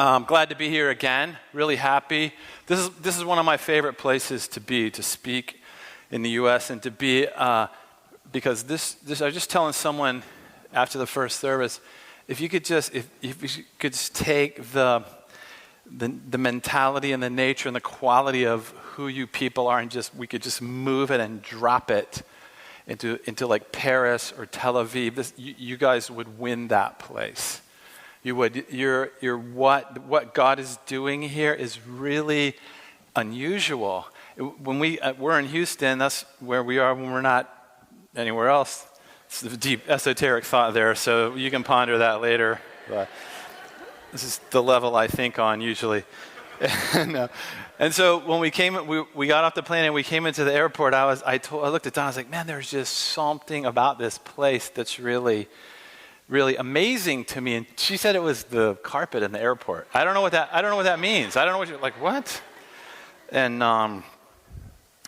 Glad to be here again. Really happy. This is one of my favorite places to be, to speak in the U.S. and to be, because this I was just telling someone after the first service, if you could just take the mentality and the nature and the quality of who you people are, and we could just move it and drop it into like Paris or Tel Aviv. You guys would win that place. You would. You're what God is doing here is really unusual. When we're in Houston, that's where we are when we're not anywhere else. It's a deep esoteric thought there, so you can ponder that later. But this is the level I think on usually. And so when we got off the plane and we came into the airport, I looked at Don. I was like, man, there's just something about this place that's really, really amazing to me. And she said it was the carpet in the airport. I don't know what that means. I don't know what you're like. What? And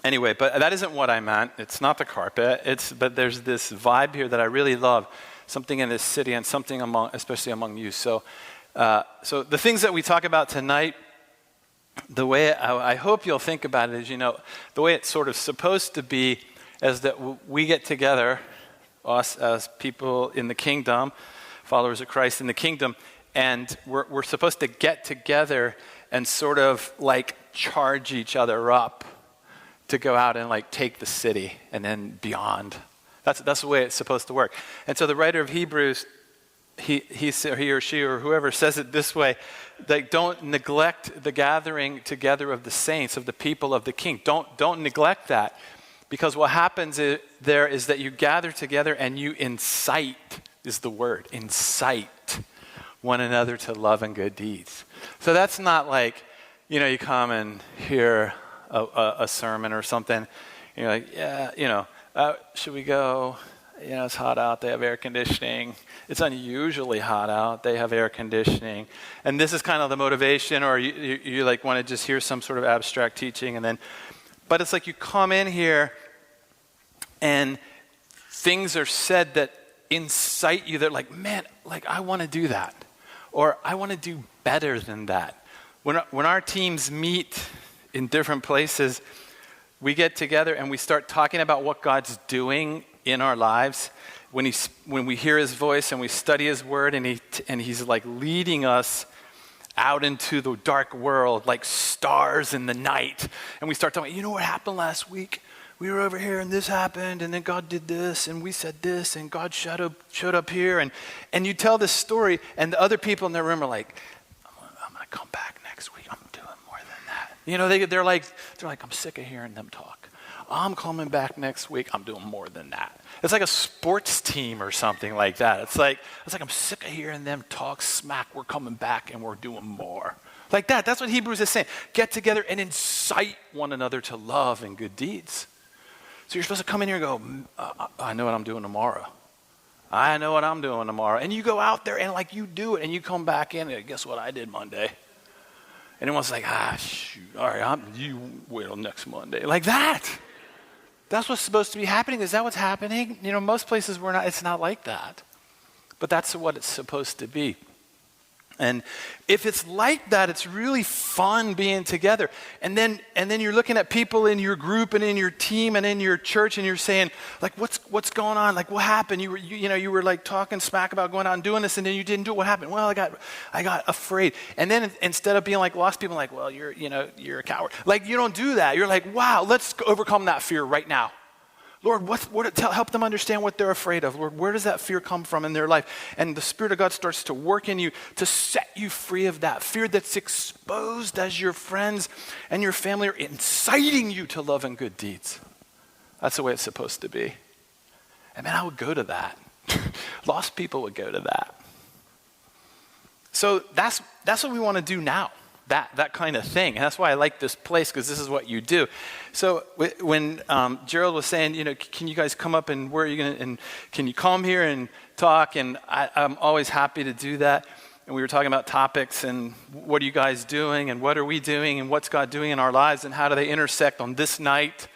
anyway, but that isn't what I meant. It's not the carpet. But there's this vibe here that I really love. Something in this city and something especially among you. So the things that we talk about tonight, the way I hope you'll think about it is, the way it's sort of supposed to be is that we get together, us as people in the kingdom, followers of Christ in the kingdom, and we're supposed to get together and sort of like charge each other up to go out and like take the city and then beyond. That's the way it's supposed to work. And so the writer of Hebrews, he or she or whoever says it this way, like don't neglect the gathering together of the saints, of the people of the king. Don't neglect that, because what happens there is that you gather together and you incite, is the word, incite one another to love and good deeds. So that's not like, you come and hear a sermon or something, and you're like, yeah, should we go? It's hot out. They have air conditioning. It's unusually hot out. They have air conditioning. And this is kind of the motivation, or you like want to just hear some sort of abstract teaching. But it's like you come in here and things are said that incite you. They're like, man, like I want to do that. Or I want to do better than that. When our teams meet in different places, we get together and we start talking about what God's doing in our lives. When we hear his voice and we study his word and he's like leading us out into the dark world like stars in the night. And we start talking, what happened last week? We were over here and this happened and then God did this and we said this and God showed up here. And you tell this story and the other people in the room are like, I'm going to come back next week. I'm doing more than that. They're like, I'm sick of hearing them talk. I'm coming back next week. I'm doing more than that. It's like a sports team or something like that. It's like I'm sick of hearing them talk smack. We're coming back and we're doing more. Like that. That's what Hebrews is saying. Get together and incite one another to love and good deeds. So you're supposed to come in here and go, I know what I'm doing tomorrow. I know what I'm doing tomorrow. And you go out there and like you do it and you come back in and guess what I did Monday? And everyone's like, shoot, all right, you wait till next Monday. Like that. That's what's supposed to be happening. Is that what's happening? Most places it's not like that. But that's what it's supposed to be. And if it's like that, it's really fun being together. And then you're looking at people in your group and in your team and in your church and you're saying, like, what's going on? Like, what happened? You were like talking smack about going out and doing this and then you didn't do it. What happened? Well, I got afraid. And then instead of being like lost people, like, well, you're a coward. Like, you don't do that. You're like, wow, let's overcome that fear right now. Lord, help them understand what they're afraid of. Lord, where does that fear come from in their life? And the Spirit of God starts to work in you to set you free of that fear that's exposed as your friends and your family are inciting you to love and good deeds. That's the way it's supposed to be. And man, I would go to that. Lost people would go to that. So that's what we want to do now. That kind of thing. And that's why I like this place, because this is what you do. So when Gerald was saying, can you guys come up and where are you going to, and can you come here and talk? And I'm always happy to do that. And we were talking about topics and what are you guys doing and what are we doing and what's God doing in our lives and how do they intersect on this night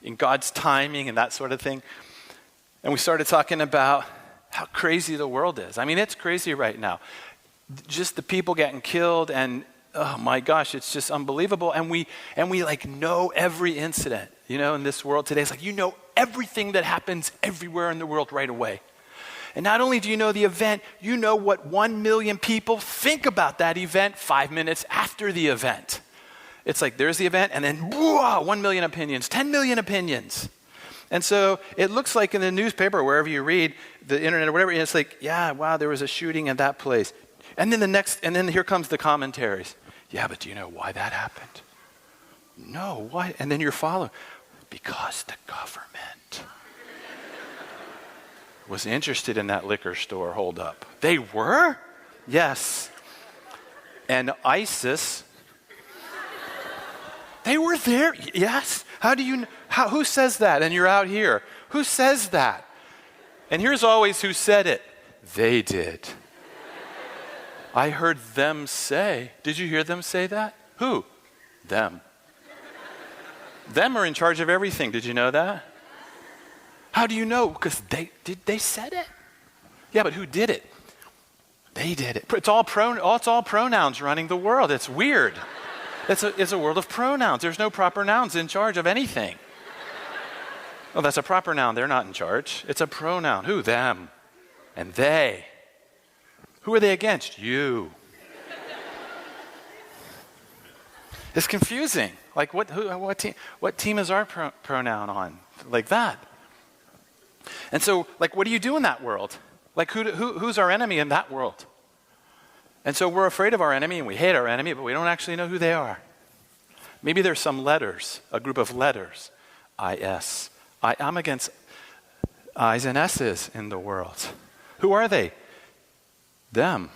in God's timing and that sort of thing. And we started talking about how crazy the world is. I mean, it's crazy right now. just the people getting killed, and oh my gosh, it's just unbelievable. And we like know every incident, in this world today. It's like, everything that happens everywhere in the world right away. And not only do you know the event, you know what 1 million people think about that event 5 minutes after the event. It's like there's the event, and then 1 million opinions, 10 million opinions. And so it looks like in the newspaper, wherever you read, the internet or whatever, it's like, yeah, wow, there was a shooting at that place. And then here comes the commentaries. Yeah, but do you know why that happened? No, why? And then you're following. Because the government was interested in that liquor store holdup. They were? Yes. And ISIS, they were there? Yes. How do you, who says that? And you're out here. Who says that? And here's always who said it. They did. I heard them say. Did you hear them say that? Who? Them. Them are in charge of everything. Did you know that? How do you know? Because they said it. Yeah, but who did it? They did it. It's all pronouns running the world. It's weird. It's a world of pronouns. There's no proper nouns in charge of anything. Oh, that's a proper noun. They're not in charge. It's a pronoun. Who? Them. And they. Who are they against? You. It's confusing. Like what team is our pronoun on? Like that. And so, like, what do you do in that world? Like, who's our enemy in that world? And so we're afraid of our enemy and we hate our enemy, but we don't actually know who they are. Maybe there's some letters, a group of letters. I-S. I'm against I's and S's in the world. Who are they? Them.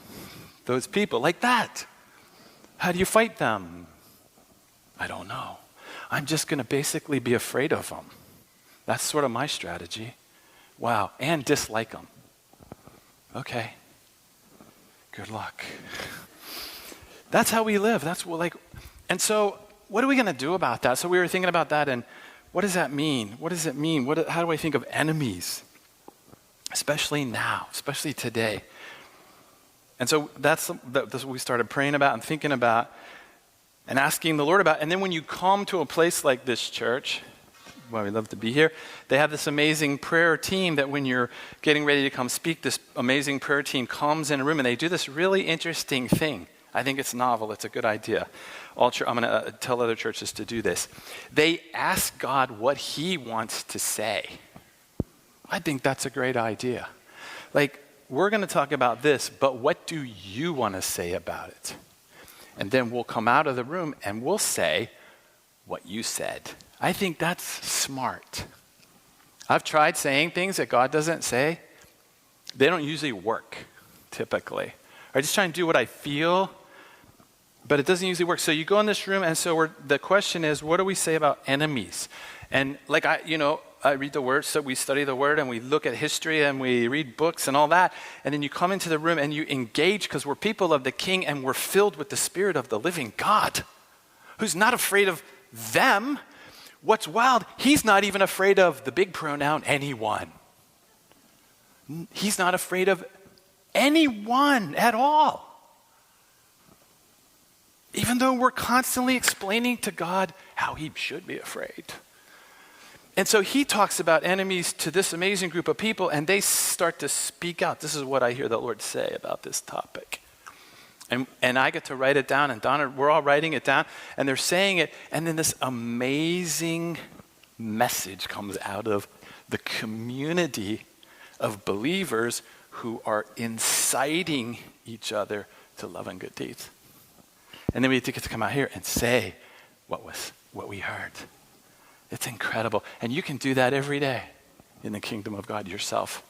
Those people. Like that. How do you fight them? I don't know. I'm just going to basically be afraid of them. That's sort of my strategy. Wow. And dislike them. Okay. Good luck. That's how we live. And so what are we going to do about that? So we were thinking about that, and what does that mean? What does it mean? How do I think of enemies? Especially now, especially today. And so that's what we started praying about and thinking about and asking the Lord about. And then when you come to a place like this church, well, we love to be here, they have this amazing prayer team that when you're getting ready to come speak, this amazing prayer team comes in a room and they do this really interesting thing. I think it's novel. It's a good idea. I'm going to tell other churches to do this. They ask God what he wants to say. I think that's a great idea. Like, we're going to talk about this, but what do you want to say about it? And then we'll come out of the room and we'll say what you said. I think that's smart. I've tried saying things that God doesn't say. They don't usually work, typically. I just try and do what I feel, but it doesn't usually work. So you go in this room, and so the question is, what do we say about enemies? And like I read the Word, so we study the Word, and we look at history, and we read books and all that, and then you come into the room, and you engage, because we're people of the King, and we're filled with the Spirit of the living God, who's not afraid of them. What's wild, he's not even afraid of the big pronoun, anyone. He's not afraid of anyone at all. Even though we're constantly explaining to God how he should be afraid. And so he talks about enemies to this amazing group of people, and they start to speak out. This is what I hear the Lord say about this topic. And I get to write it down, and Donna, we're all writing it down, and they're saying it, and then this amazing message comes out of the community of believers who are inciting each other to love and good deeds. And then we get to come out here and say what we heard. It's incredible. And you can do that every day in the kingdom of God yourself.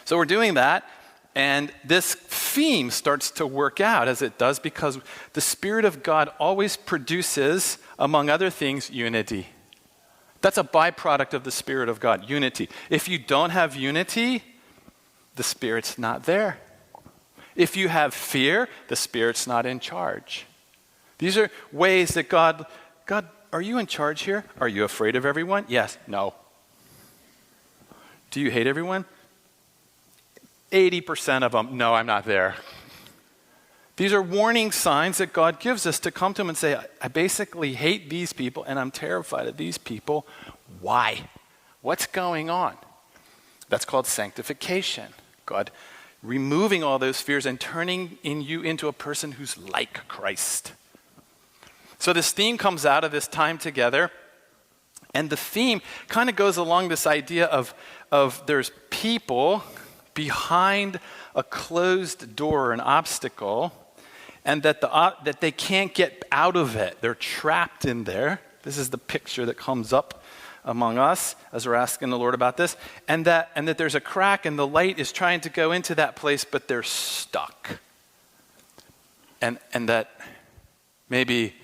So we're doing that, and this theme starts to work out as it does, because the Spirit of God always produces, among other things, unity. That's a byproduct of the Spirit of God, unity. If you don't have unity, the Spirit's not there. If you have fear, the Spirit's not in charge. These are ways that God, are you in charge here? Are you afraid of everyone? Yes. No. Do you hate everyone? 80% of them, no, I'm not there. These are warning signs that God gives us to come to him and say, I basically hate these people and I'm terrified of these people. Why? What's going on? That's called sanctification. God removing all those fears and turning you into a person who's like Christ. So this theme comes out of this time together, and the theme kind of goes along this idea of there's people behind a closed door, an obstacle, and that they can't get out of it. They're trapped in there. This is the picture that comes up among us as we're asking the Lord about this, and that there's a crack and the light is trying to go into that place, but they're stuck. And that maybe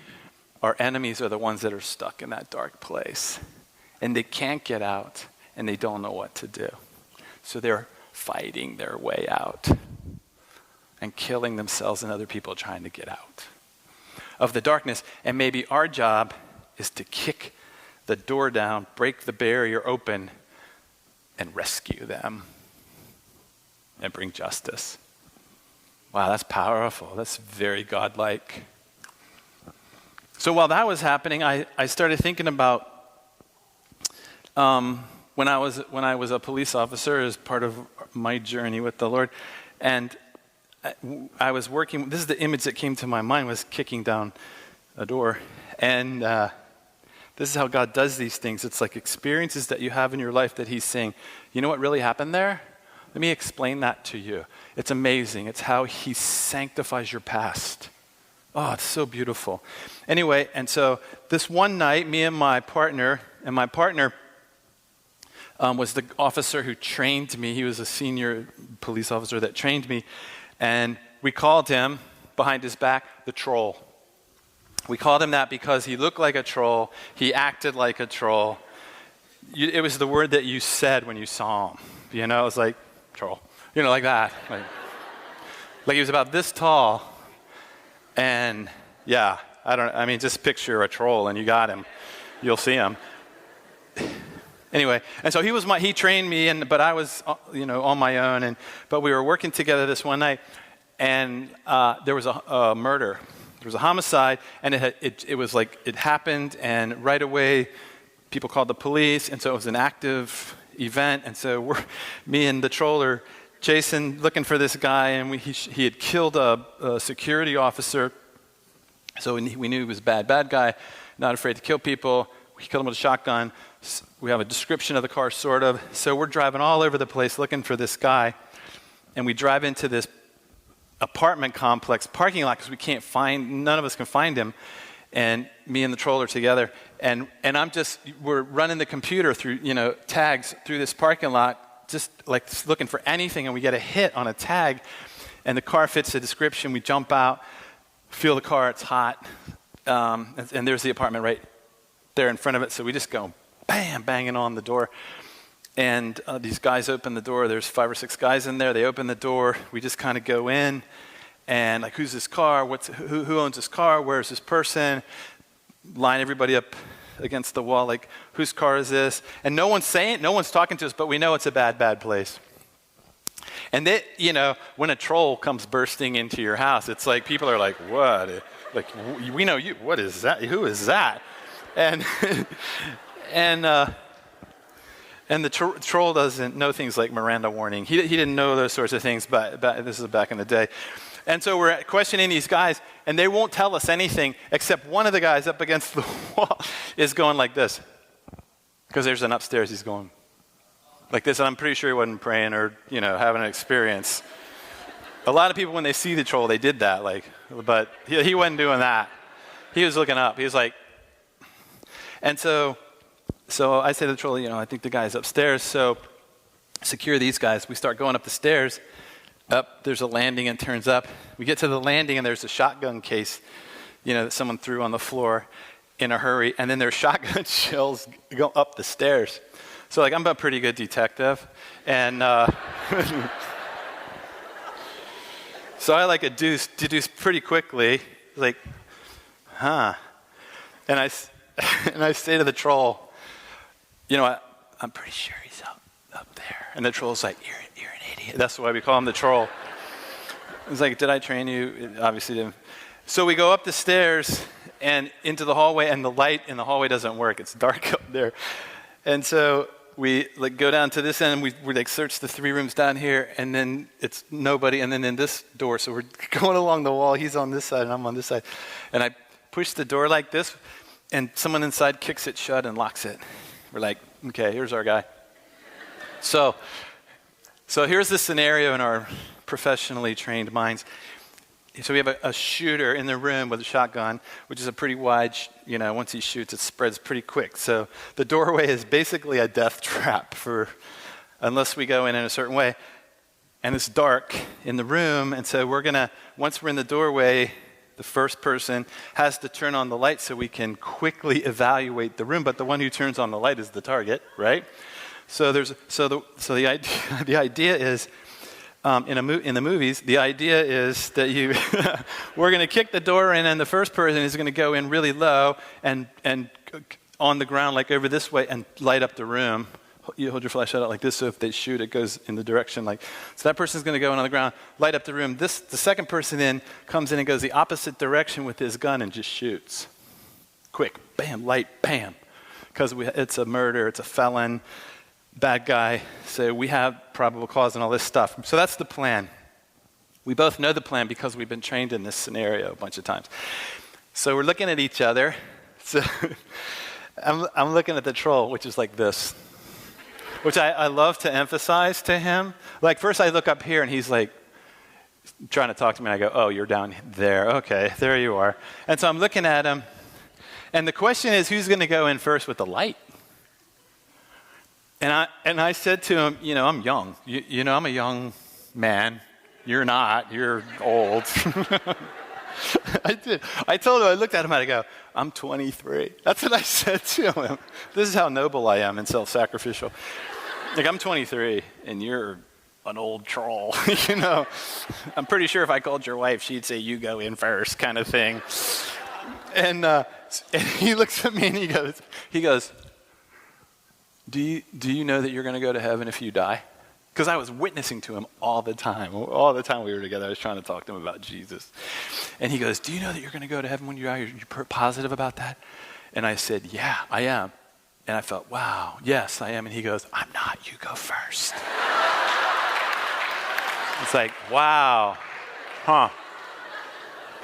our enemies are the ones that are stuck in that dark place, and they can't get out, and they don't know what to do. So they're fighting their way out and killing themselves and other people trying to get out of the darkness. And maybe our job is to kick the door down, break the barrier open, and rescue them and bring justice. Wow, that's powerful. That's very godlike. So while that was happening, I started thinking about when I was a police officer as part of my journey with the Lord, and I was working. This is the image that came to my mind, was kicking down a door, and this is how God does these things. It's like experiences that you have in your life that he's saying, you know what really happened there? Let me explain that to you. It's amazing. It's how he sanctifies your past. Oh, it's so beautiful. Anyway, and so this one night, me and my partner was the officer who trained me. He was a senior police officer that trained me. And we called him, behind his back, the troll. We called him that because he looked like a troll. He acted like a troll. It was the word that you said when you saw him. You know, it was like, troll. You know, like that. Like he was about this tall. And yeah, just picture a troll and you got him. You'll see him. Anyway, and so he trained me, but I was, on my own. But we were working together this one night, and there was a murder. There was a homicide, and it was like it happened, and right away, people called the police, and so it was an active event. And so me and the troller, Jason, looking for this guy, and he had killed a security officer. So we knew he was a bad guy, not afraid to kill people. We killed him with a shotgun. We have a description of the car, sort of. So we're driving all over the place looking for this guy. And we drive into this apartment complex parking lot because none of us can find him. And me and the troller together. And we're running the computer through, tags through this parking lot, just like looking for anything. And we get a hit on a tag. And the car fits the description. We jump out, feel the car, it's hot. And there's the apartment right there in front of it. So we just go, bam, banging on the door. And these guys open the door. There's 5 or 6 guys in there. They open the door. We just kind of go in. And like, who's this car? Who owns this car? Where's this person? Line everybody up against the wall. Like, whose car is this? And no one's talking to us, but we know it's a bad place. And when a troll comes bursting into your house, it's like people are like, what? Like, we know you. What is that? Who is that? And the troll doesn't know things like Miranda warning. He didn't know those sorts of things, but this is back in the day. And so we're questioning these guys, and they won't tell us anything, except one of the guys up against the wall is going like this. Because there's an upstairs, he's going like this, and I'm pretty sure he wasn't praying or, having an experience. A lot of people, when they see the troll, they did that, but he wasn't doing that. He was looking up. He was like, and so I say to the troll, I think the guy's upstairs, so secure these guys. We start going up the stairs. There's a landing and turns up. We get to the landing and there's a shotgun case, that someone threw on the floor in a hurry. And then there's shotgun shells go up the stairs. So I'm a pretty good detective. And so I deduce pretty quickly, And I say to the troll, I'm pretty sure he's up there. And the troll's like, you're an idiot. That's why we call him the troll. It's like, did I train you? It obviously didn't. So we go up the stairs and into the hallway, and the light in the hallway doesn't work. It's dark up there. And so we like go down to this end, and we like search the 3 rooms down here, and then it's nobody, and then in this door. So we're going along the wall. He's on this side, and I'm on this side. And I push the door like this, and someone inside kicks it shut and locks it. We're like, okay, here's our guy. So here's the scenario in our professionally trained minds. So we have a shooter in the room with a shotgun, which is a pretty wide, once he shoots, it spreads pretty quick. So the doorway is basically a death trap unless we go in a certain way. And it's dark in the room, and so once we're in the doorway, the first person has to turn on the light so we can quickly evaluate the room, but the one who turns on the light is the target, right? So the idea is, in the movies, the idea is that we're going to kick the door in, and the first person is going to go in really low and on the ground, like over this way, and light up the room. You hold your flashlight out like this, so if they shoot, it goes in the direction like. So that person's going to go in on the ground, light up the room. The second person comes in and goes the opposite direction with his gun and just shoots. Quick, bam, light, bam. Because it's a murder, it's a felon, bad guy. So we have probable cause and all this stuff. So that's the plan. We both know the plan because we've been trained in this scenario a bunch of times. So we're looking at each other. So I'm looking at the troll, which is like this. Which I love to emphasize to him. Like, first I look up here, and he's like trying to talk to me, and I go, oh, you're down there. Okay, there you are. And so I'm looking at him, and the question is, who's going to go in first with the light? And I said to him, I'm young. I'm a young man. You're not. You're old. I did. I told him, I looked at him, and I go, I'm 23. That's what I said to him. This is how noble I am and self-sacrificial. Like, I'm 23, and you're an old troll, I'm pretty sure if I called your wife, she'd say, you go in first, kind of thing. And he looks at me, and he goes, do you know that you're going to go to heaven if you die? Because I was witnessing to him all the time. All the time we were together, I was trying to talk to him about Jesus. And he goes, do you know that you're going to go to heaven when you die? You're positive about that? And I said, yeah, I am. And I felt, wow, yes, I am. And he goes, I'm not. You go first. It's like, wow. Huh.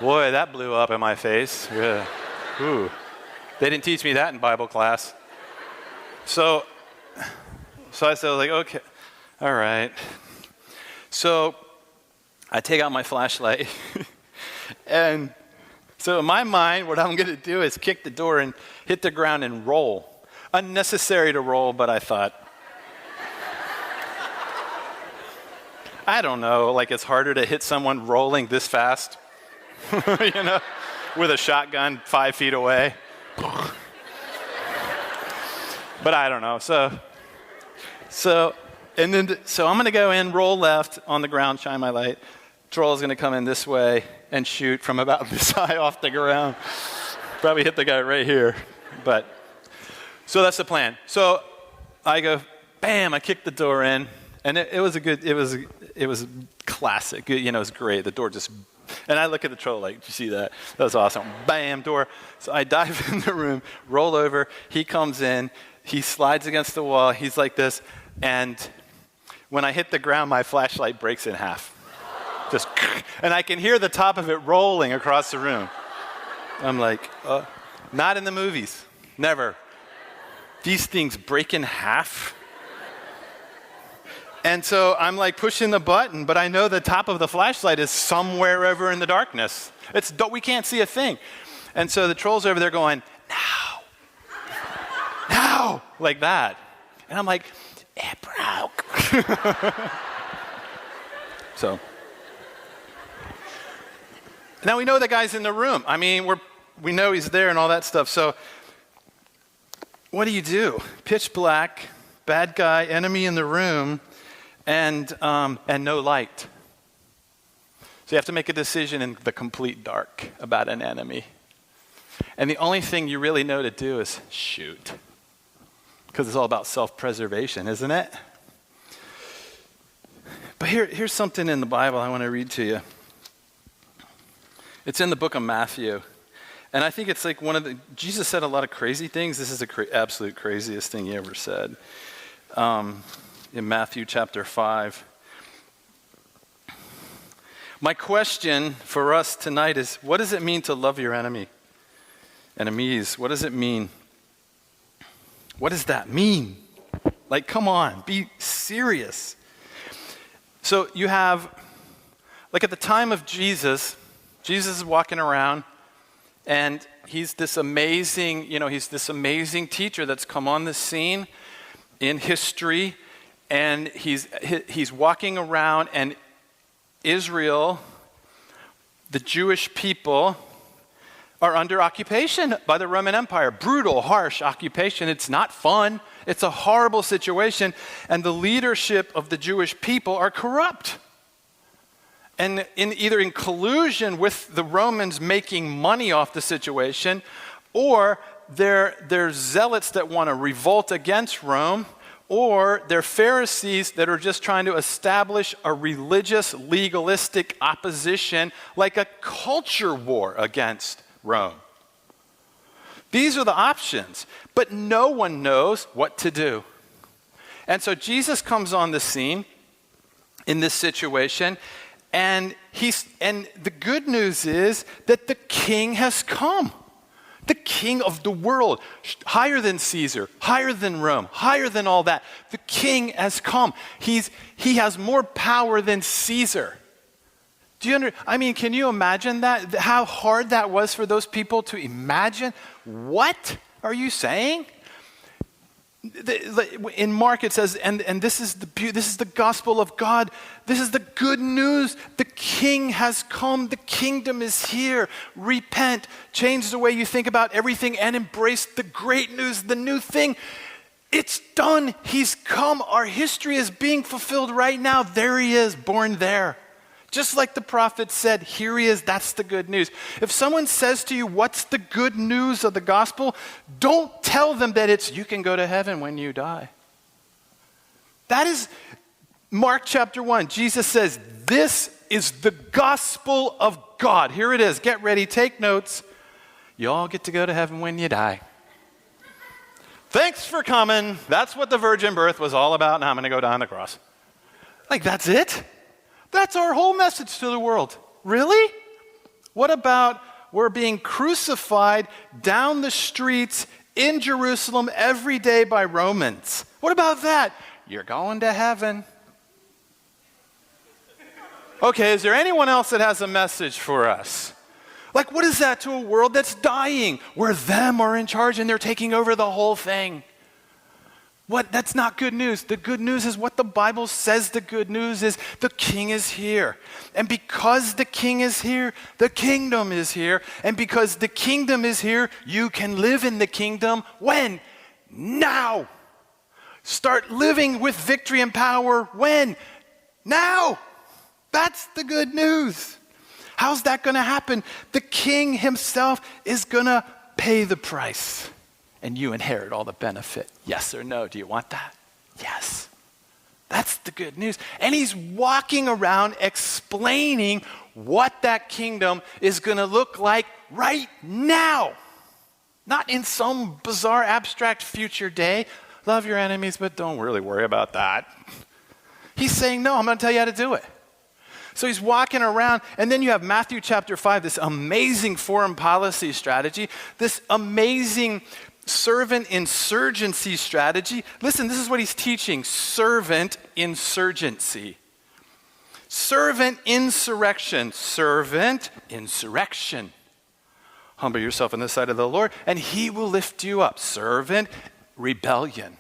Boy, that blew up in my face. Yeah. Ooh. They didn't teach me that in Bible class. So I said, like, okay. All right. So I take out my flashlight. And so in my mind, what I'm going to do is kick the door and hit the ground and roll. Unnecessary to roll, but I thought, I don't know, like it's harder to hit someone rolling this fast, with a shotgun 5 feet away. But I don't know. So I'm going to go in, roll left on the ground, shine my light. Troll's going to come in this way and shoot from about this high off the ground. Probably hit the guy right here. So that's the plan. So I go, bam, I kick the door in. And it was classic. It was great. The door just, and I look at the troll like, did you see that? That was awesome. Bam, door. So I dive in the room, roll over. He comes in. He slides against the wall. He's like this. And when I hit the ground, my flashlight breaks in half. Just, and I can hear the top of it rolling across the room. I'm like, not in the movies. Never. These things break in half. And so I'm like pushing the button, but I know the top of the flashlight is somewhere over in the darkness. We can't see a thing. And so the troll's over there going, now, like that. And I'm like, it broke. So now we know the guy's in the room. I mean, we know he's there and all that stuff. So what do? Pitch black, bad guy, enemy in the room, and no light. So you have to make a decision in the complete dark about an enemy. And the only thing you really know to do is shoot. Because it's all about self-preservation, isn't it? But here's something in the Bible I want to read to you. It's in the book of Matthew. And I think it's like Jesus said a lot of crazy things. This is the absolute craziest thing he ever said. In Matthew chapter 5. My question for us tonight is, what does it mean to love your enemies? What does it mean? What does that mean? Like, come on, be serious. So you have, like at the time of Jesus is walking around, and he's this amazing teacher that's come on the scene in history, and he's walking around, and Israel, the Jewish people, are under occupation by the Roman Empire. Brutal, harsh occupation. It's not fun. It's a horrible situation. And the leadership of the Jewish people are corrupt. And either in collusion with the Romans making money off the situation, or they're zealots that want to revolt against Rome, or they're Pharisees that are just trying to establish a religious, legalistic opposition, like a culture war against Rome. These are the options, but no one knows what to do. And so Jesus comes on the scene in this situation, and the good news is that the king has come. The king of the world, higher than Caesar, higher than Rome, higher than all that. The king has come. He has more power than Caesar. Can you imagine that? How hard that was for those people to imagine? What are you saying? In Mark it says, and this is the gospel of God. This is the good news. The king has come. The kingdom is here. Repent. Change the way you think about everything and embrace the great news, the new thing. It's done. He's come. Our history is being fulfilled right now. There he is, born there. Just like the prophet said, here he is, that's the good news. If someone says to you, what's the good news of the gospel? Don't tell them that it's, you can go to heaven when you die. That is Mark chapter 1. Jesus says, this is the gospel of God. Here it is. Get ready, take notes. You all get to go to heaven when you die. Thanks for coming. That's what the virgin birth was all about. Now I'm going to go down the cross. Like, that's it? That's our whole message to the world. Really? What about we're being crucified down the streets in Jerusalem every day by Romans? What about that? You're going to heaven. Okay, is there anyone else that has a message for us? Like, what is that to a world that's dying, where them are in charge and they're taking over the whole thing? What? That's not good news. The good news is what the Bible says the good news is. The king is here. And because the king is here, the kingdom is here. And because the kingdom is here, you can live in the kingdom. When? Now. Start living with victory and power. When? Now. That's the good news. How's that going to happen? The king himself is going to pay the price. And you inherit all the benefit. Yes or no? Do you want that? Yes. That's the good news. And he's walking around explaining what that kingdom is going to look like right now. Not in some bizarre abstract future day. Love your enemies, but don't really worry about that. He's saying, no, I'm going to tell you how to do it. So he's walking around, and then you have Matthew chapter 5, this amazing foreign policy strategy, this amazing servant insurgency strategy. Listen, this is what he's teaching. Servant insurgency. Servant insurrection. Servant insurrection. Humble yourself in the sight of the Lord, and he will lift you up. Servant rebellion.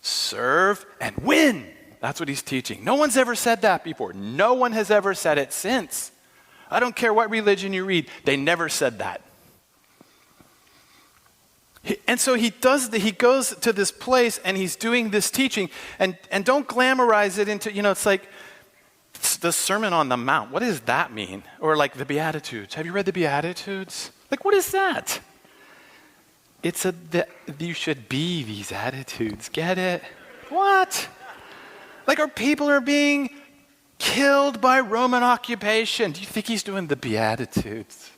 Serve and win. That's what he's teaching. No one's ever said that before. No one has ever said it since. I don't care what religion you read. They never said that. And so he goes to this place and he's doing this teaching, and don't glamorize it into, it's like the Sermon on the Mount. What does that mean? Or like the Beatitudes. Have you read the Beatitudes? Like, what is that? It's you should be these attitudes. Get it? What? Like our people are being killed by Roman occupation. Do you think he's doing the Beatitudes?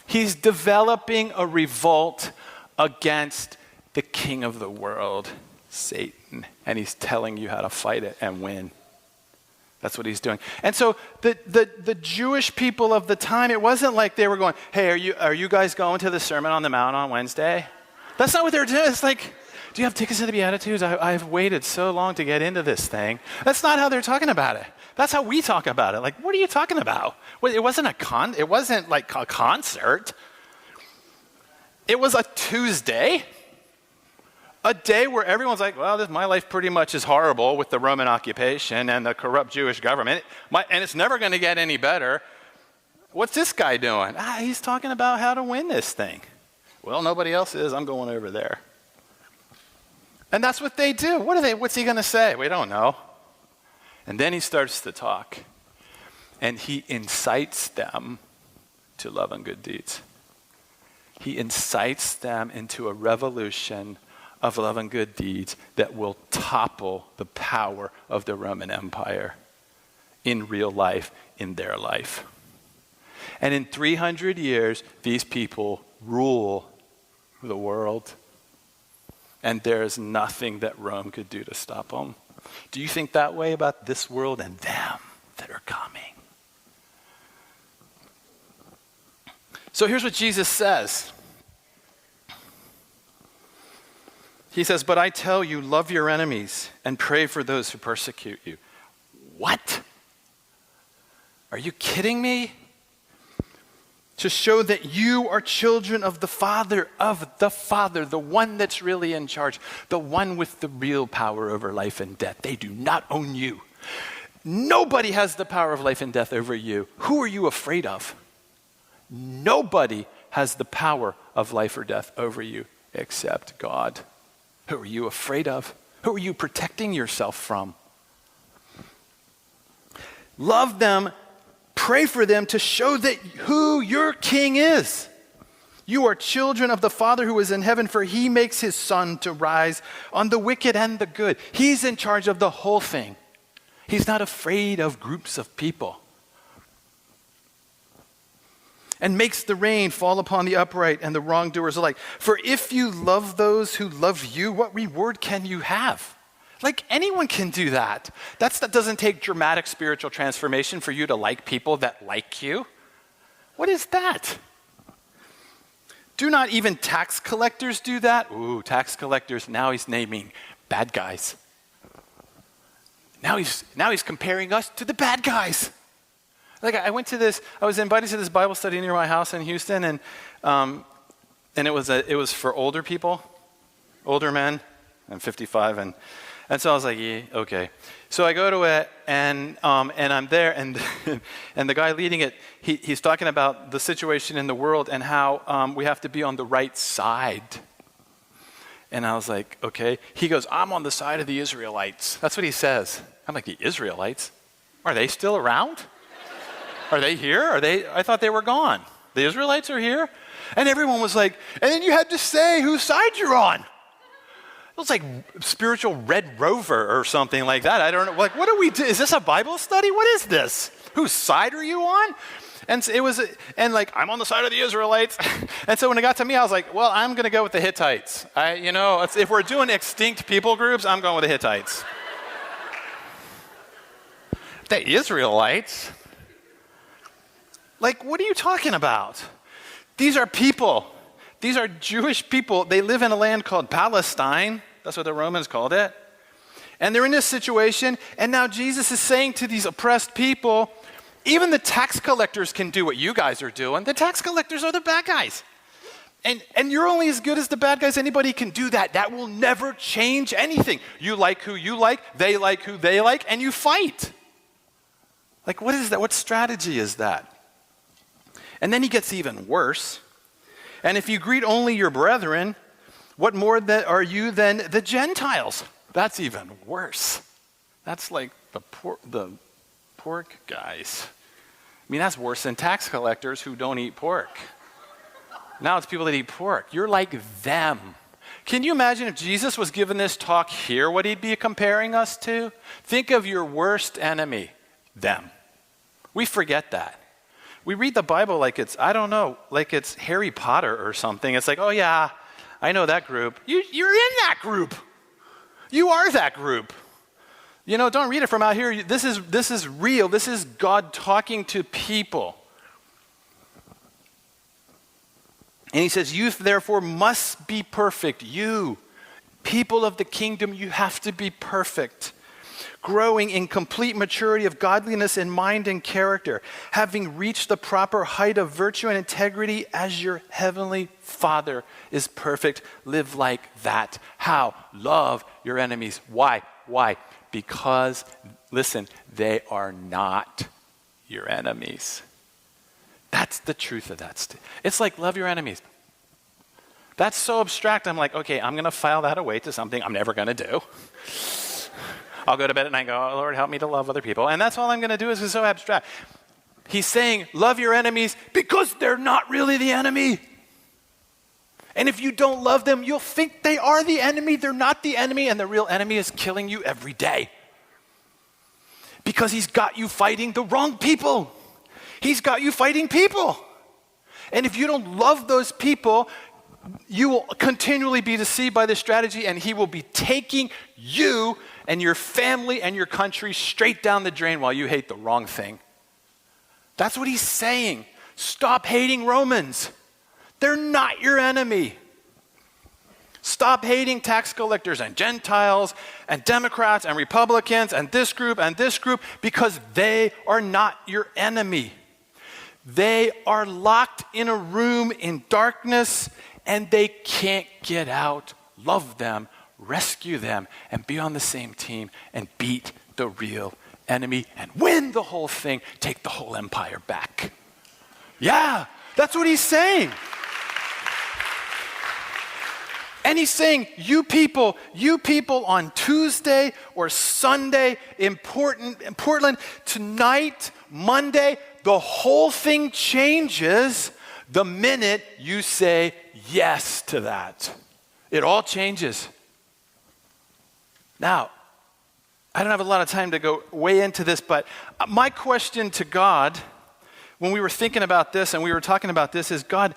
He's developing a revolt against the king of the world, Satan. And he's telling you how to fight it and win. That's what he's doing. And so the Jewish people of the time, it wasn't like they were going, hey, are you guys going to the Sermon on the Mount on Wednesday? That's not what they're doing. It's like, do you have tickets to the Beatitudes? I've waited so long to get into this thing. That's not how they're talking about it. That's how we talk about it. Like, what are you talking about? Well, it wasn't like a concert. It was a Tuesday. A day where everyone's like, well, my life pretty much is horrible with the Roman occupation and the corrupt Jewish government, and it's never going to get any better. What's this guy doing? He's talking about how to win this thing. Well, nobody else is. I'm going over there. And that's what they do. What's he going to say? We don't know. And then he starts to talk, and he incites them to love and good deeds. He incites them into a revolution of love and good deeds that will topple the power of the Roman Empire in real life, in their life. And in 300 years, these people rule the world. And there is nothing that Rome could do to stop them. Do you think that way about this world and them that are coming? So here's what Jesus says. He says, but I tell you, love your enemies and pray for those who persecute you. What? Are you kidding me? To show that you are children of the Father, the one that's really in charge, the one with the real power over life and death. They do not own you. Nobody has the power of life and death over you. Who are you afraid of? Nobody has the power of life or death over you except God. Who are you afraid of? Who are you protecting yourself from? Love them, pray for them to show that who your king is. You are children of the Father who is in heaven, for he makes his sun to rise on the wicked and the good. He's in charge of the whole thing. He's not afraid of groups of people. And makes the rain fall upon the upright and the wrongdoers alike. For if you love those who love you, what reward can you have? Like anyone can do that. That doesn't take dramatic spiritual transformation for you to like people that like you. What is that? Do not even tax collectors do that? Ooh, tax collectors, now he's naming bad guys. Now he's comparing us to the bad guys. Like I was invited to this Bible study near my house in Houston, and it was for older people, older men. I'm 55, and so I was like, yeah, okay. So I go to it, and I'm there, and and the guy leading it, he's talking about the situation in the world and how we have to be on the right side. And I was like, okay. He goes, I'm on the side of the Israelites. That's what he says. I'm like, the Israelites? Are they still around? Are they here? I thought they were gone. The Israelites are here? And everyone was like, and then you had to say whose side you're on. It was like spiritual Red Rover or something like that. I don't know. Like, what do we do? Is this a Bible study? What is this? Whose side are you on? And so I'm on the side of the Israelites. And so when it got to me, I was like, well, I'm going to go with the Hittites. If we're doing extinct people groups, I'm going with the Hittites. The Israelites? Like, what are you talking about? These are people. These are Jewish people. They live in a land called Palestine. That's what the Romans called it. And they're in this situation, and now Jesus is saying to these oppressed people, even the tax collectors can do what you guys are doing. The tax collectors are the bad guys. And you're only as good as the bad guys. Anybody can do that. That will never change anything. You like who you like who they like, and you fight. Like, what is that? What strategy is that? And then he gets even worse. And if you greet only your brethren, what more are you than the Gentiles? That's even worse. That's like the pork guys. I mean, that's worse than tax collectors who don't eat pork. Now it's people that eat pork. You're like them. Can you imagine if Jesus was given this talk here, what he'd be comparing us to? Think of your worst enemy, them. We forget that. We read the Bible like it's, I don't know, like it's Harry Potter or something. It's like, oh yeah, I know that group. You're in that group. You are that group. You know, don't read it from out here. This is real. This is God talking to people. And he says, you therefore must be perfect. You, people of the kingdom, you have to be perfect. Growing in complete maturity of godliness in mind and character, having reached the proper height of virtue and integrity as your heavenly Father is perfect. Live like that. How? Love your enemies. Why? Why? Because, listen, they are not your enemies. That's the truth of that. It's like love your enemies. That's so abstract. I'm like, okay, I'm going to file that away to something I'm never going to do. I'll go to bed at night and go, oh, Lord, help me to love other people. And that's all I'm going to do is it's so abstract. He's saying, love your enemies because they're not really the enemy. And if you don't love them, you'll think they are the enemy. They're not the enemy, and the real enemy is killing you every day. Because he's got you fighting the wrong people. He's got you fighting people. And if you don't love those people, you will continually be deceived by this strategy, and he will be taking you and your family and your country straight down the drain while you hate the wrong thing. That's what he's saying. Stop hating Romans. They're not your enemy. Stop hating tax collectors and Gentiles and Democrats and Republicans and this group because they are not your enemy. They are locked in a room in darkness and they can't get out. Love them, rescue them, and be on the same team and beat the real enemy and win the whole thing. Take the whole empire back. Yeah, that's what he's saying. And he's saying, you people on Tuesday or Sunday in Portland, tonight, Monday, the whole thing changes the minute you say yes to that. It all changes. Now, I don't have a lot of time to go way into this, but my question to God, when we were thinking about this and we were talking about this, is God,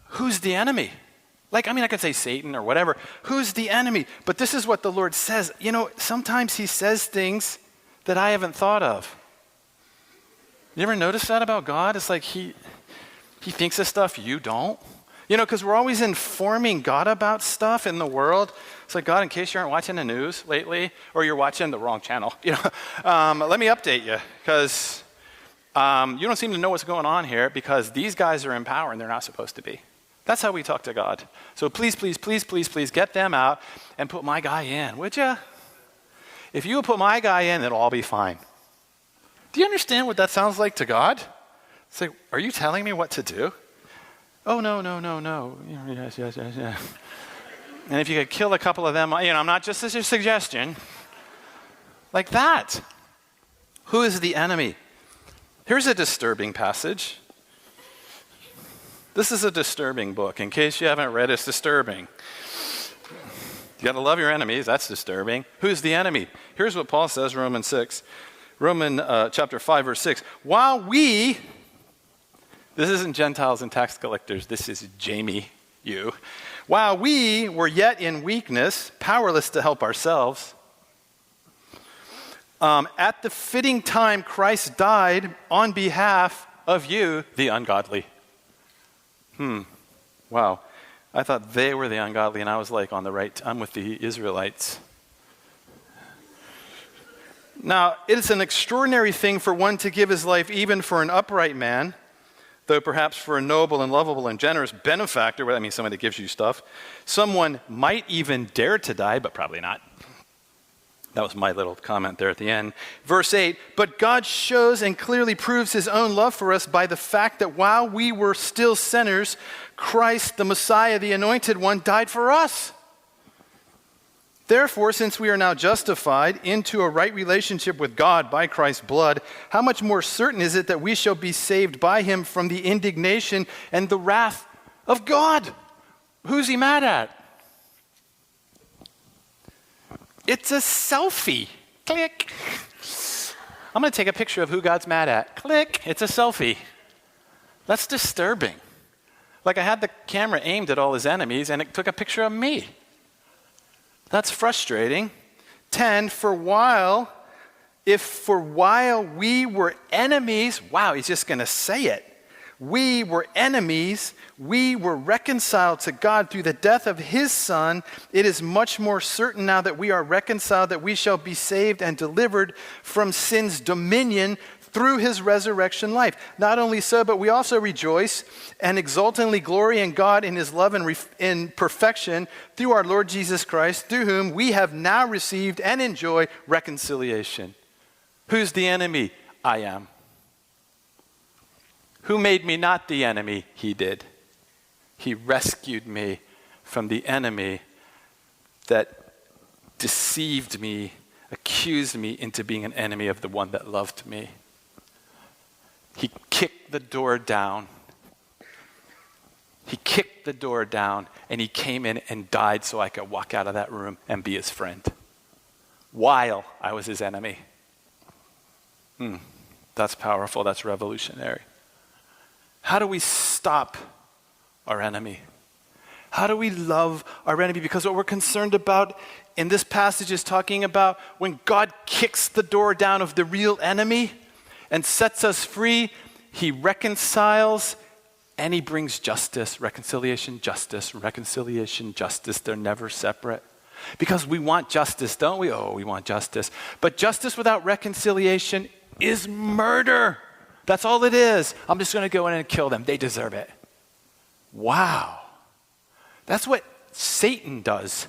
who's the enemy? I could say Satan or whatever. Who's the enemy? But this is what the Lord says. You know, sometimes he says things that I haven't thought of. You ever notice that about God? It's like he thinks of stuff you don't. You know, because we're always informing God about stuff in the world. It's like, God, in case you aren't watching the news lately, or you're watching the wrong channel, let me update you, because you don't seem to know what's going on here, because these guys are in power and they're not supposed to be. That's how we talk to God. So please, please, please, please, please get them out and put my guy in, would you? If you would put my guy in, it'll all be fine. Do you understand what that sounds like to God? It's like, are you telling me what to do? Oh, no. Yes. And if you could kill a couple of them, I'm not just as a suggestion. Like that. Who is the enemy? Here's a disturbing passage. This is a disturbing book. In case you haven't read, it's disturbing. You got to love your enemies. That's disturbing. Who's the enemy? Here's what Paul says, Romans chapter 5, verse 6. While we, this isn't Gentiles and tax collectors. This is Jamie, you. While we were yet in weakness, powerless to help ourselves, at the fitting time, Christ died on behalf of you, the ungodly. Wow. I thought they were the ungodly, and I was like, I'm with the Israelites. Now, it is an extraordinary thing for one to give his life even for an upright man, though perhaps for a noble and lovable and generous benefactor, well, that means somebody that gives you stuff. Someone might even dare to die, but probably not. That was my little comment there at the end. Verse 8, but God shows and clearly proves his own love for us by the fact that while we were still sinners, Christ, the Messiah, the Anointed One, died for us. Therefore, since we are now justified into a right relationship with God by Christ's blood, how much more certain is it that we shall be saved by him from the indignation and the wrath of God? Who's he mad at? It's a selfie. Click. I'm going to take a picture of who God's mad at. Click. It's a selfie. That's disturbing. Like I had the camera aimed at all his enemies and it took a picture of me. That's frustrating. 10, if for while we were enemies, wow, he's just going to say it. We were enemies, we were reconciled to God through the death of his Son. It is much more certain now that we are reconciled that we shall be saved and delivered from sin's dominion through his resurrection life. Not only so, but we also rejoice and exultantly glory in God in his love and in perfection through our Lord Jesus Christ, through whom we have now received and enjoy reconciliation. Who's the enemy? I am. Who made me not the enemy? He did. He rescued me from the enemy that deceived me, accused me into being an enemy of the one that loved me. He kicked the door down. He kicked the door down and he came in and died so I could walk out of that room and be his friend while I was his enemy. That's powerful. That's revolutionary. How do we stop our enemy? How do we love our enemy? Because what we're concerned about in this passage is talking about when God kicks the door down of the real enemy and sets us free, he reconciles and he brings justice. Reconciliation, justice, reconciliation, justice. They're never separate. Because we want justice, don't we? Oh, we want justice. But justice without reconciliation is murder. That's all it is. I'm just going to go in and kill them. They deserve it. Wow. That's what Satan does.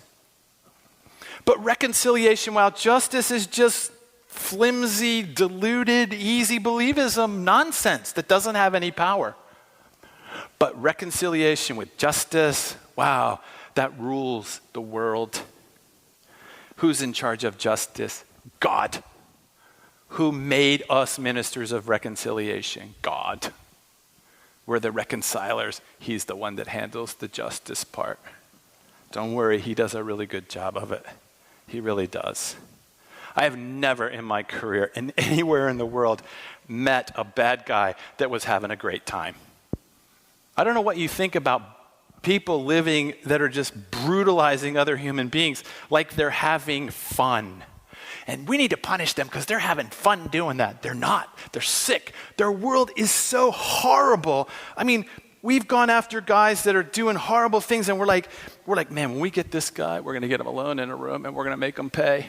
But reconciliation, while justice is just flimsy, diluted, easy believism nonsense that doesn't have any power. But reconciliation with justice, wow, that rules the world. Who's in charge of justice? God. Who made us ministers of reconciliation? God. We're the reconcilers. He's the one that handles the justice part. Don't worry, he does a really good job of it. He really does. I have never in my career, and anywhere in the world, met a bad guy that was having a great time. I don't know what you think about people living that are just brutalizing other human beings like they're having fun. And we need to punish them because they're having fun doing that. They're not. They're sick. Their world is so horrible. I mean, we've gone after guys that are doing horrible things and we're like, man, when we get this guy, we're going to get him alone in a room and we're going to make him pay.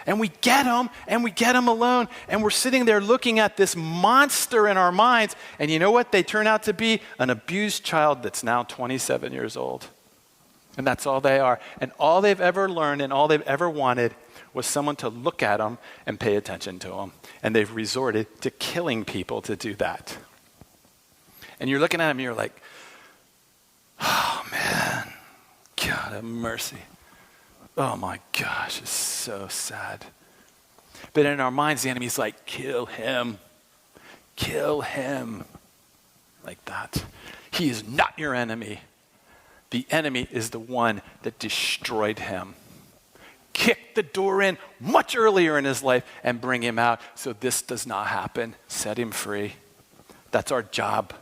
And we get him alone, and we're sitting there looking at this monster in our minds, and you know what? They turn out to be an abused child that's now 27 years old. And that's all they are. And all they've ever learned and all they've ever wanted was someone to look at them and pay attention to them. And they've resorted to killing people to do that. And you're looking at them and you're like, oh man, God have mercy. Oh my gosh, it's so sad. But in our minds, the enemy's like, kill him. Kill him. Like that. He is not your enemy. The enemy is the one that destroyed him. Kick the door in much earlier in his life and bring him out so this does not happen. Set him free. That's our job.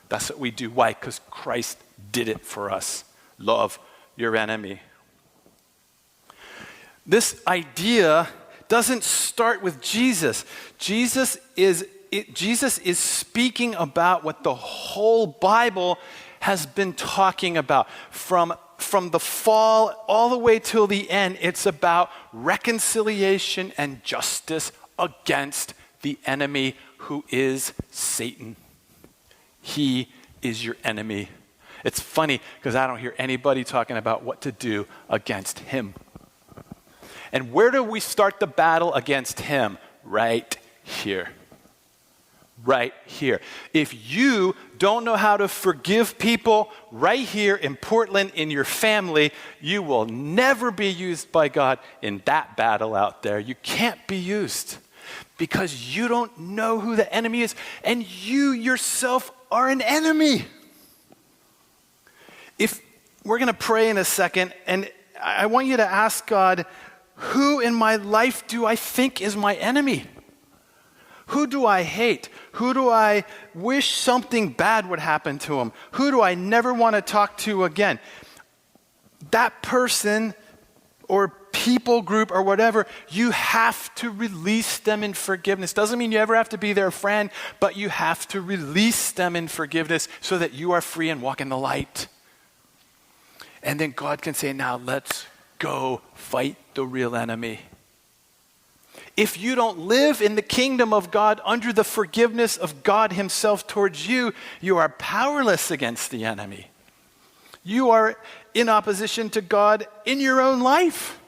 That's what we do. Why? Because Christ did it for us. Love your enemy. This idea doesn't start with Jesus. Jesus is speaking about what the whole Bible has been talking about. From the fall all the way till the end, it's about reconciliation and justice against the enemy who is Satan. He is your enemy. It's funny because I don't hear anybody talking about what to do against him. And where do we start the battle against him? Right here. Right here. If you don't know how to forgive people right here in Portland in your family, you will never be used by God in that battle out there. You can't be used because you don't know who the enemy is, and you yourself are an enemy. If we're going to pray in a second, and I want you to ask God, Who in my life do I think is my enemy? Who do I hate? Who do I wish something bad would happen to him? Who do I never want to talk to again? That person or people group or whatever, you have to release them in forgiveness. Doesn't mean you ever have to be their friend, but you have to release them in forgiveness so that you are free and walk in the light. And then God can say, now let's go fight the real enemy. If you don't live in the kingdom of God under the forgiveness of God himself towards you, you are powerless against the enemy. You are in opposition to God in your own life.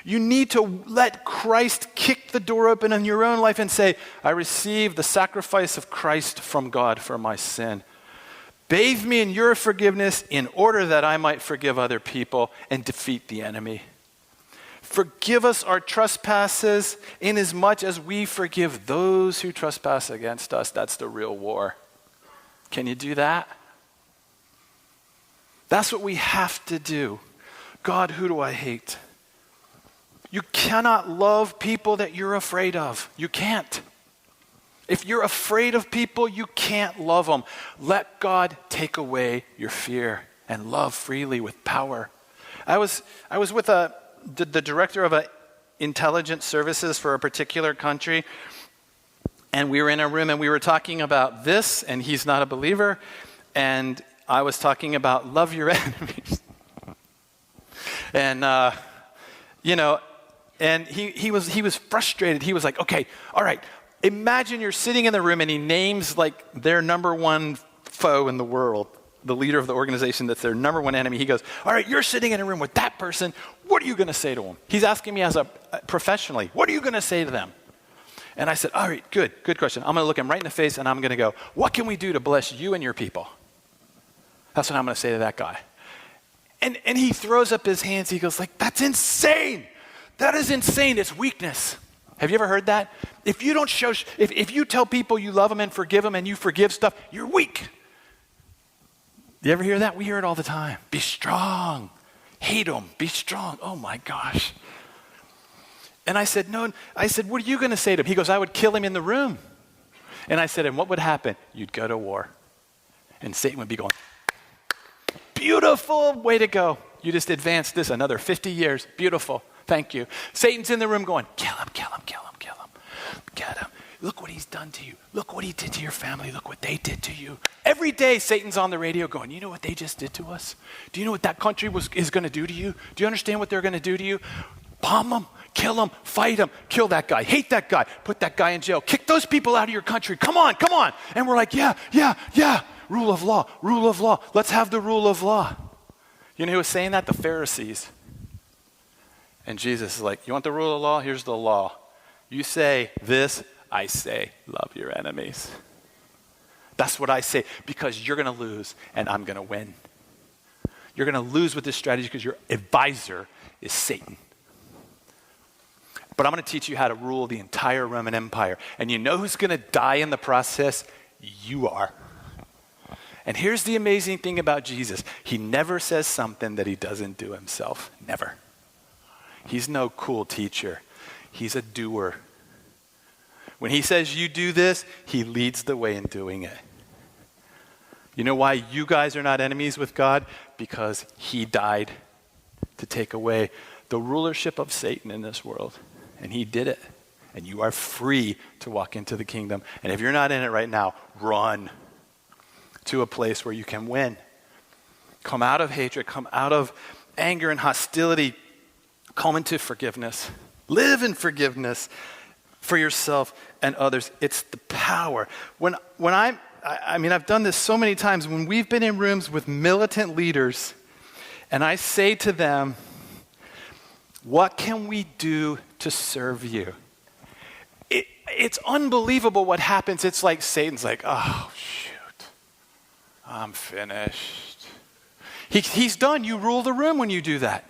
You need to let Christ kick the door open in your own life and say, I receive the sacrifice of Christ from God for my sin. Bathe me in your forgiveness in order that I might forgive other people and defeat the enemy. Forgive us our trespasses inasmuch as we forgive those who trespass against us. That's the real war. Can you do that? That's what we have to do. God, who do I hate? You cannot love people that you're afraid of. You can't. If you're afraid of people, you can't love them. Let God take away your fear and love freely with power. I was with the director of intelligence services for a particular country, and we were in a room and we were talking about this, and he's not a believer, and I was talking about love your enemies. And, and he was frustrated. He was like, okay, all right, imagine you're sitting in the room and he names like their number one foe in the world, the leader of the organization that's their number one enemy. He goes, all right, you're sitting in a room with that person. What are you going to say to him? He's asking me professionally, what are you going to say to them? And I said, all right, good question. I'm going to look him right in the face and I'm going to go, what can we do to bless you and your people? That's what I'm going to say to that guy. And he throws up his hands. He goes like, that's insane. That is insane. It's weakness. Have you ever heard that? If you don't show, if you tell people you love them and forgive them and you forgive stuff, you're weak. You ever hear that? We hear it all the time. Be strong. Hate them. Be strong. Oh my gosh. And I said, no. I said, what are you going to say to him? He goes, I would kill him in the room. And I said, and what would happen? You'd go to war. And Satan would be going, beautiful, way to go. You just advanced this another 50 years. Beautiful. Thank you. Satan's in the room going, kill him, kill him, kill him, kill him. Get him. Look what he's done to you. Look what he did to your family. Look what they did to you. Every day Satan's on the radio going, you know what they just did to us? Do you know what that country is going to do to you? Do you understand what they're going to do to you? Bomb them, kill them, fight them, kill that guy, hate that guy, put that guy in jail, kick those people out of your country. Come on, come on. And we're like, yeah. Rule of law, rule of law. Let's have the rule of law. You know who was saying that? The Pharisees. And Jesus is like, you want the rule of law? Here's the law. You say this, I say, love your enemies. That's what I say, because you're going to lose and I'm going to win. You're going to lose with this strategy because your advisor is Satan. But I'm going to teach you how to rule the entire Roman Empire. And you know who's going to die in the process? You are. And here's the amazing thing about Jesus. He never says something that he doesn't do himself. Never. He's no cool teacher. He's a doer. When he says you do this, he leads the way in doing it. You know why you guys are not enemies with God? Because he died to take away the rulership of Satan in this world. And he did it. And you are free to walk into the kingdom. And if you're not in it right now, run to a place where you can win. Come out of hatred, come out of anger and hostility, come into forgiveness. Live in forgiveness for yourself and others. It's the power. When I've done this so many times, when we've been in rooms with militant leaders, and I say to them, what can we do to serve you? It's unbelievable what happens. It's like Satan's like, oh, shoot. I'm finished. He's done. You rule the room when you do that.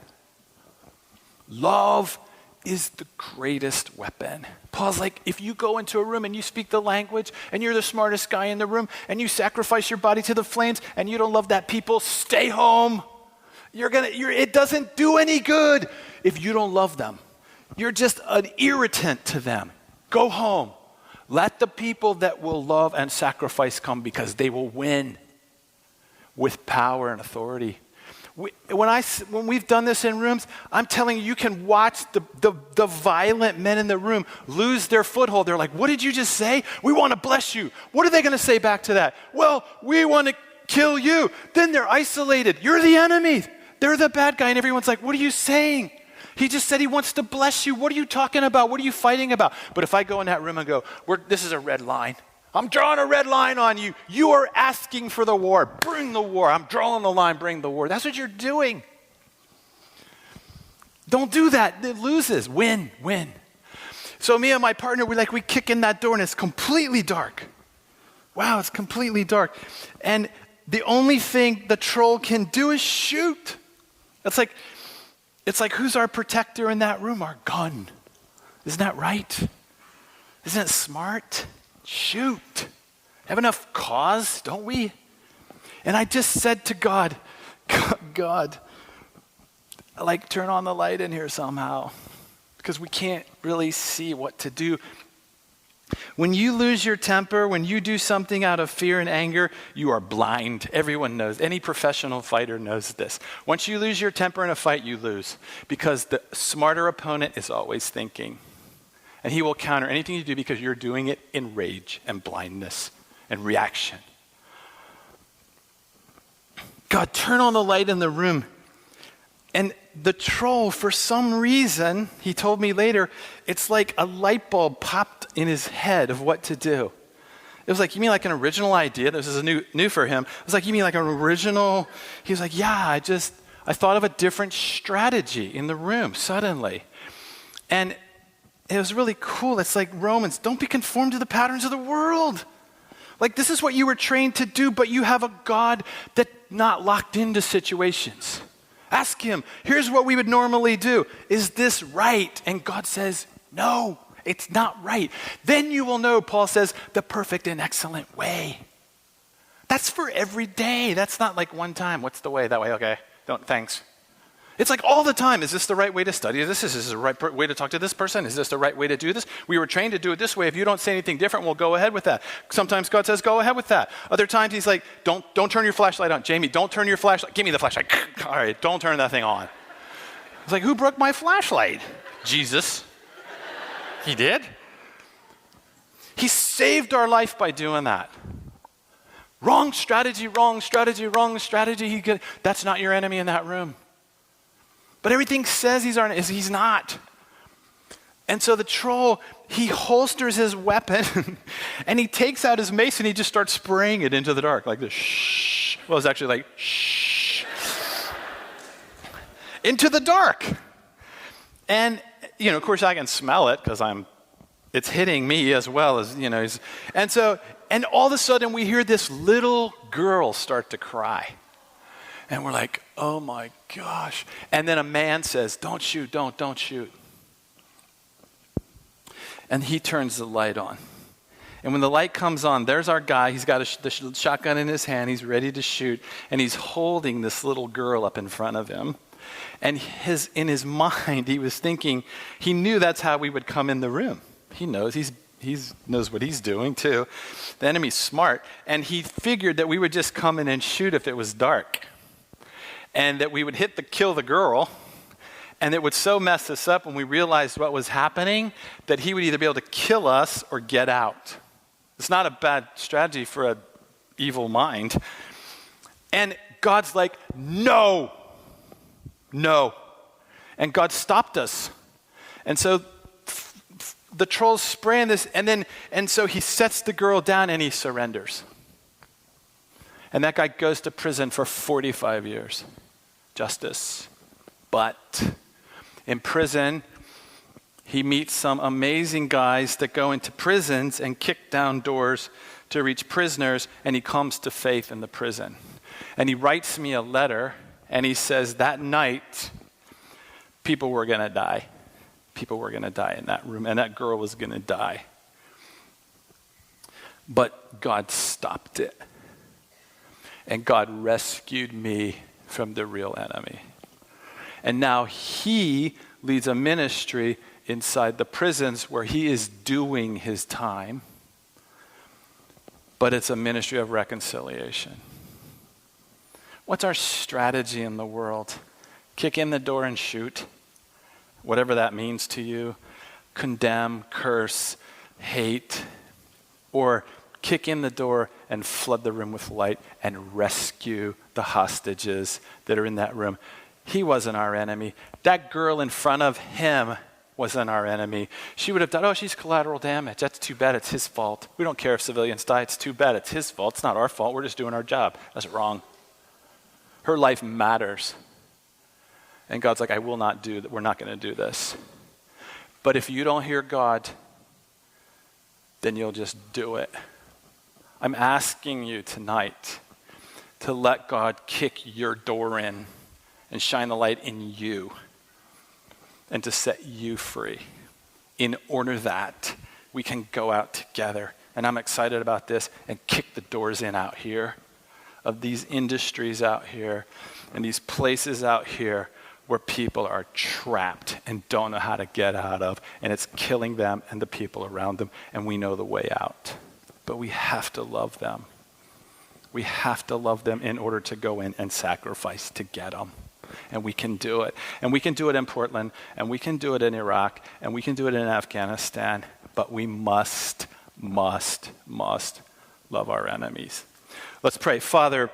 Love is the greatest weapon. Paul's like, if you go into a room and you speak the language and you're the smartest guy in the room and you sacrifice your body to the flames and you don't love that people, stay home. It doesn't do any good if you don't love them. You're just an irritant to them. Go home. Let the people that will love and sacrifice come, because they will win with power and authority. When we've done this in rooms, I'm telling you, you can watch the violent men in the room lose their foothold. They're like, what did you just say? We want to bless you. What are they going to say back to that? Well, we want to kill you. Then they're isolated. You're the enemy. They're the bad guy. And everyone's like, what are you saying? He just said he wants to bless you. What are you talking about? What are you fighting about? But if I go in that room and go, this is a red line. I'm drawing a red line on you. You are asking for the war. Bring the war. I'm drawing the line. Bring the war. That's what you're doing. Don't do that. It loses. Win. So me and my partner, we kick in that door and it's completely dark. Wow, it's completely dark. And the only thing the troll can do is shoot. It's like, who's our protector in that room? Our gun. Isn't that right? Isn't it smart? Shoot. Have enough cause, don't we? And I just said to God, turn on the light in here somehow, because we can't really see what to do. When you lose your temper, when you do something out of fear and anger, you are blind. Everyone knows. Any professional fighter knows this. Once you lose your temper in a fight, you lose, because the smarter opponent is always thinking. And he will counter anything you do because you're doing it in rage and blindness and reaction. God, turn on the light in the room. And the troll, for some reason, he told me later, it's like a light bulb popped in his head of what to do. It was like, you mean like an original idea? This is new for him. It was like, you mean like an original? He was like, yeah, I thought of a different strategy in the room suddenly. And it was really cool. It's like Romans, don't be conformed to the patterns of the world. Like, this is what you were trained to do, but you have a God that's not locked into situations. Ask him, here's what we would normally do. Is this right? And God says, no, it's not right. Then you will know, Paul says, the perfect and excellent way. That's for every day. That's not like one time. What's the way? That way? Okay. Thanks. It's like all the time. Is this the right way to study this? Is this the right way to talk to this person? Is this the right way to do this? We were trained to do it this way. If you don't say anything different, we'll go ahead with that. Sometimes God says, go ahead with that. Other times he's like, don't turn your flashlight on. Jamie, don't turn your flashlight. Give me the flashlight. All right, don't turn that thing on. It's like, who broke my flashlight? Jesus. He did? He saved our life by doing that. Wrong strategy. That's not your enemy in that room. But everything says he's not. And so the troll, he holsters his weapon and he takes out his mace and he just starts spraying it into the dark like this. Shh. Well, it's actually like shh. Into the dark. And, of course I can smell it because it's hitting me as well as, and all of a sudden we hear this little girl start to cry. And we're like, oh my gosh. And then a man says, don't shoot, don't shoot. And he turns the light on. And when the light comes on, there's our guy. He's got the shotgun in his hand. He's ready to shoot. And he's holding this little girl up in front of him. And in his mind, he was thinking, he knew that's how we would come in the room. He knows, he knows what he's doing too. The enemy's smart. And he figured that we would just come in and shoot if it was dark. And that we would kill the girl, and it would so mess us up when we realized what was happening that he would either be able to kill us or get out. It's not a bad strategy for an evil mind. And God's like, no. And God stopped us. And so the troll's spraying this, and so he sets the girl down and he surrenders. And that guy goes to prison for 45 years. Justice. But in prison, he meets some amazing guys that go into prisons and kick down doors to reach prisoners, and he comes to faith in the prison. And he writes me a letter, and he says that night, people were going to die. People were going to die in that room, and that girl was going to die. But God stopped it. And God rescued me from the real enemy. And now he leads a ministry inside the prisons where he is doing his time, but it's a ministry of reconciliation. What's our strategy in the world? Kick in the door and shoot, whatever that means to you. Condemn, curse, hate, or kick in the door and flood the room with light and rescue the hostages that are in that room. He wasn't our enemy. That girl in front of him wasn't our enemy. She would have done, oh, she's collateral damage. That's too bad. It's his fault. We don't care if civilians die. It's too bad. It's his fault. It's not our fault. We're just doing our job. That's wrong. Her life matters. And God's like, I will not do that. We're not going to do this. But if you don't hear God, then you'll just do it. I'm asking you tonight to let God kick your door in and shine the light in you and to set you free in order that we can go out together. And I'm excited about this and kick the doors in out here of these industries out here and these places out here where people are trapped and don't know how to get out of, and it's killing them and the people around them, and we know the way out. But we have to love them. We have to love them in order to go in and sacrifice to get them. And we can do it. And we can do it in Portland, and we can do it in Iraq, and we can do it in Afghanistan, but we must love our enemies. Let's pray. Father,